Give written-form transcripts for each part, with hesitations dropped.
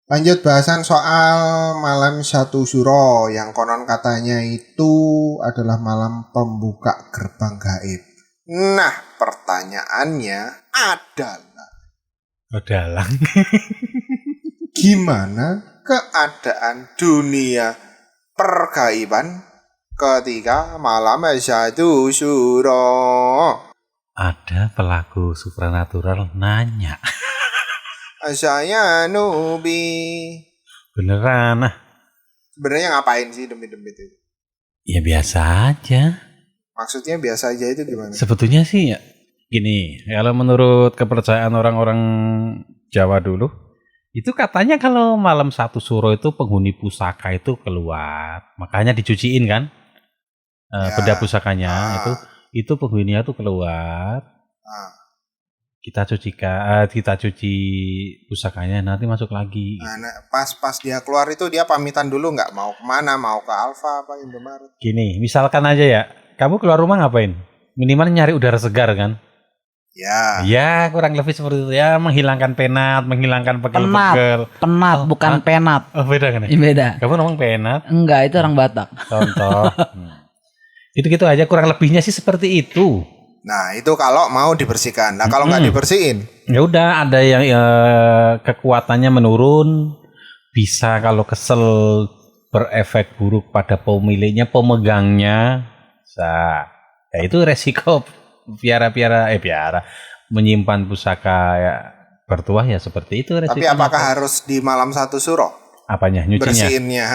Lanjut bahasan soal malam satu suro yang konon katanya itu adalah malam pembuka gerbang gaib. Nah, pertanyaannya adalah gimana keadaan dunia pergaiban ketika malam satu suro? Ada pelaku supranatural nanya. Saya Nubi. Beneran ah? Sebenarnya ngapain sih demit-demit itu? Ya biasa aja. Maksudnya biasa aja itu gimana? Sebetulnya sih ya gini, kalau menurut kepercayaan orang-orang Jawa dulu, itu katanya kalau malam satu suro itu penghuni pusaka itu keluar, makanya dicuciin kan, benda pusakanya itu penghuninya tuh keluar. Kita cuci pusakanya, nanti masuk lagi. Nah, pas dia keluar itu dia pamitan dulu nggak? Mau kemana? Mau ke Alfa apa Indomaret? Gini, misalkan aja ya, kamu keluar rumah ngapain? Minimal nyari udara segar kan? Ya. Ya, kurang lebih seperti itu ya, menghilangkan penat, menghilangkan pegel-pegel. Penat, bukan penat. Oh, beda kan ya? Beda. Kamu ngomong penat? Enggak, itu orang Batak. Contoh. Itu gitu aja, kurang lebihnya sih seperti itu. Nah, itu kalau mau dibersihkan. Nah, kalau nggak dibersihin? Ya udah, ada yang kekuatannya menurun, bisa kalau kesel berefek buruk pada pemiliknya, pemegangnya. Ya itu resiko menyimpan pusaka ya, bertuah ya seperti itu resikonya. Tapi apakah harus di malam satu suro? Apanya? Nyucinya? Bersihinnya.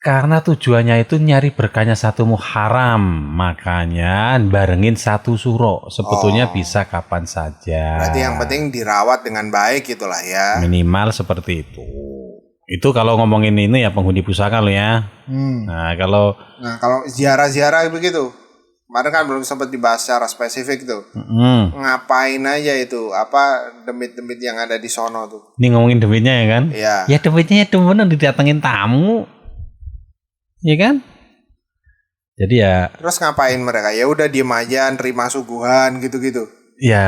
Karena tujuannya itu nyari berkahnya satu Muharram, makanya barengin satu suro. Sebetulnya bisa kapan saja. Berarti yang penting dirawat dengan baik gitulah ya. Minimal seperti itu. Itu kalau ngomongin ini ya penghuni pusaka lo ya. Nah kalau ziarah-ziarah begitu, kemarin kan belum sempat dibahas secara spesifik tuh. Ngapain aja itu? Apa demit-demit yang ada di sono tuh? Ini ngomongin demitnya ya kan? Iya. Ya demitnya itu bener didatengin tamu. Iya kan? Jadi ya. Terus ngapain mereka? Ya udah diem aja, nerima suguhan gitu-gitu. Ya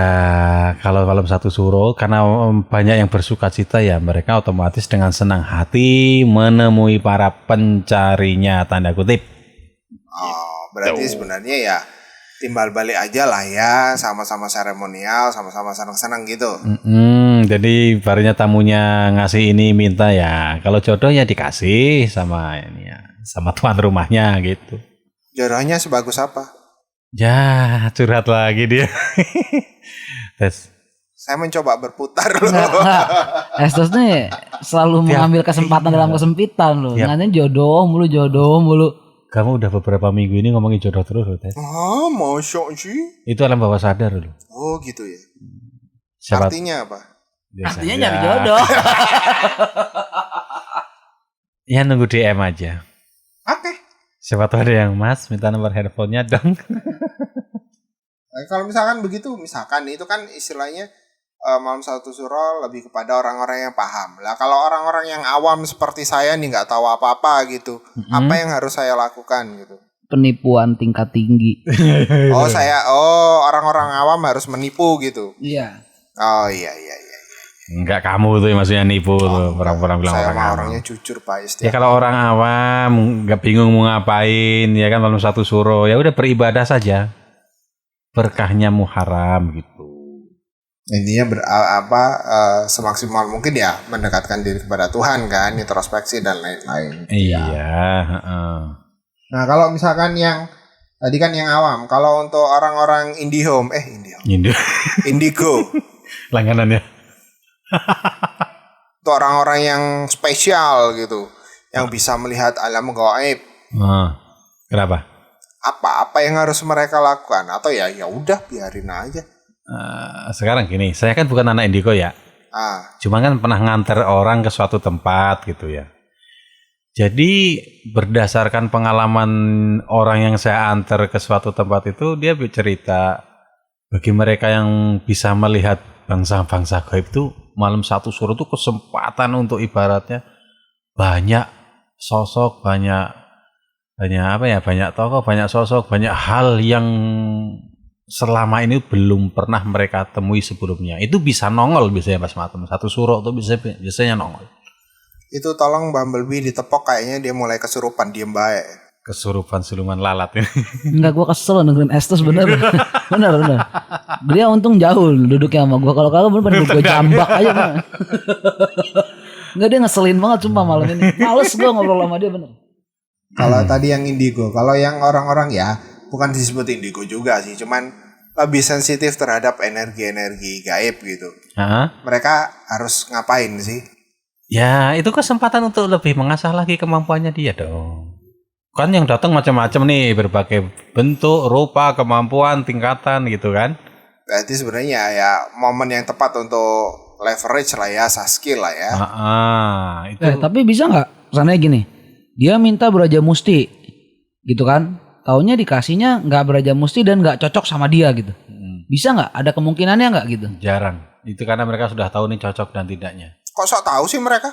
kalau malam satu suro karena banyak yang bersukacita ya mereka otomatis dengan senang hati menemui para pencarinya tanda kutip. Oh, berarti sebenarnya ya timbal balik aja lah ya, sama-sama seremonial, sama-sama senang-senang gitu. Jadi barunya tamunya ngasih ini minta ya, kalau jodoh ya dikasih sama ini ya, sama tuan rumahnya gitu. Jodohnya sebagus apa? Ya curhat lagi dia. Tes. Saya mencoba berputar loh. Estos nih selalu mengambil kesempatan dalam kesempitan loh. Nanti jodoh mulu. Kamu udah beberapa minggu ini ngomongin jodoh terus loh, Tes. Oh, masya sih. Itu alam bawah sadar loh. Oh gitu ya. Artinya apa? Artinya nyari jodoh. Ya nunggu DM aja. Oke. Siapa tahu ada yang Mas minta nomor handphonenya dong. Kalau misalkan begitu, misalkan itu kan istilahnya malam satu suro lebih kepada orang-orang yang paham. Lah kalau orang-orang yang awam seperti saya nih nggak tahu apa-apa gitu, apa yang harus saya lakukan gitu? Penipuan tingkat tinggi. Orang-orang awam harus menipu gitu. Iya. Oh iya. Enggak kamu tuh maksudnya nipu tuh orang-orang bilang saya orang awam. Orangnya jujur Pak. Ya kalau orang awam nggak bingung mau ngapain ya kan malam satu suro ya udah beribadah saja. Berkahnya Muharram gitu. Intinya semaksimal mungkin ya mendekatkan diri kepada Tuhan kan, introspeksi dan lain-lain. Iya. Nah kalau misalkan yang tadi kan yang awam, kalau untuk orang-orang Indigo. Langganannya. Itu orang-orang yang spesial gitu, yang bisa melihat alam gaib. Kenapa? Apa yang harus mereka lakukan? Atau ya udah biarin aja. Sekarang gini, saya kan bukan anak indigo ya. Cuma kan pernah nganter orang ke suatu tempat gitu ya. Jadi berdasarkan pengalaman orang yang saya antar ke suatu tempat itu, dia bercerita bagi mereka yang bisa melihat bangsa-bangsa gaib itu, malam satu suro itu kesempatan untuk ibaratnya banyak sosok, banyak apa ya, banyak tokoh, banyak sosok, banyak hal yang selama ini belum pernah mereka temui sebelumnya. Itu bisa nongol biasanya pas malam satu suro itu biasanya nongol. Itu tolong Bumblebee ditepok, kayaknya dia mulai kesurupan, diem baik. Kesurupan siluman lalat ini. Enggak, gue kesel dengerin Estes bener. bener. Dia untung jauh duduknya sama gue. Kalau kagak bener gue jambak aja. Enggak, dia ngeselin banget sumpah malam ini. Males gue ngobrol sama dia bener. Kalau tadi yang indigo, kalau yang orang-orang ya bukan disebut indigo juga sih, cuman lebih sensitif terhadap energi-energi gaib gitu. Mereka harus ngapain sih? Ya, itu kesempatan untuk lebih mengasah lagi kemampuannya dia dong. Kan yang datang macam-macam nih, berbagai bentuk, rupa, kemampuan, tingkatan gitu kan. Berarti sebenarnya ya momen yang tepat untuk leverage lah ya, skill lah ya. Itu. Tapi bisa nggak? Kesannya gini, dia minta Braja Musti, gitu kan? Taunya dikasihnya nggak Braja Musti dan nggak cocok sama dia gitu. Bisa nggak? Ada kemungkinannya nggak gitu? Jarang. Itu karena mereka sudah tahu nih cocok dan tidaknya. Kok sok tahu sih mereka?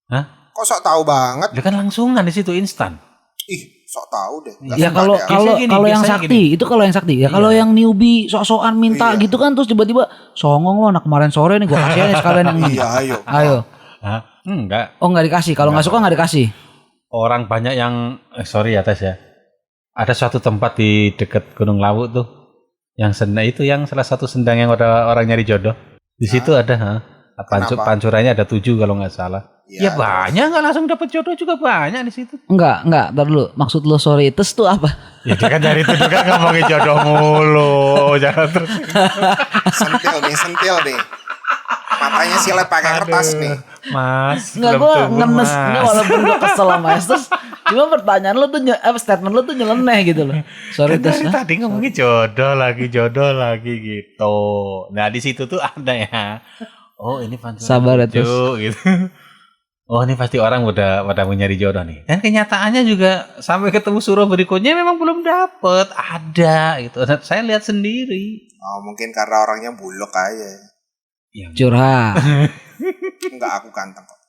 Hah? Kok sok tahu banget? Dia kan langsungan di situ instan. Ih, sok tahu deh. Ya kalau yang sakti, itu kalau yang sakti. Ya kalau yang newbie sok-sokan minta gitu kan, terus tiba-tiba songong lo anak kemarin sore nih, gua kasih aja sekalian yang ini. Iya, ayo. Hah? Enggak. Oh, enggak dikasih. Kalau enggak suka enggak dikasih. Orang banyak yang sorry ya Tes ya. Ada suatu tempat di dekat Gunung Lawu tuh, yang sendang itu, yang salah satu sendang yang ada orang nyari jodoh. Di situ ada, pancurannya ada 7 kalau nggak salah. Ya banyak, nggak langsung dapat jodoh juga banyak di situ. Enggak, ntar dulu. Maksud lo sorry tes tuh apa? Ya dia kan dari itu juga ngomongin jodoh mulu, jangan terus. sentil nih. Matanya silet pakai kertas nih. Mas, enggak, gue ngenes. Enggak, walaupun gue kesel sama Estes, cuma pertanyaan lo tuh, statement lo tuh nyeleneh gitu loh. Sorry tes. Tadi ngomongin jodoh lagi gitu. Nah di situ tuh ada ya. Oh ini pancuran. Sabar ya terus. Gitu. Oh ini pasti orang udah mau nyari jodoh nih. Dan kenyataannya juga sampai ketemu suro berikutnya memang belum dapet. Ada gitu. Saya lihat sendiri. Oh mungkin karena orangnya buluk aja. Curhat. Enggak, aku ganteng kok.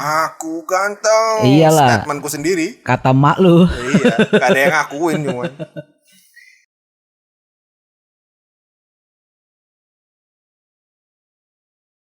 Aku ganteng. Iyalah. Statementku sendiri. Kata mak lu. Iya, gak ada yang ngakuin cuman.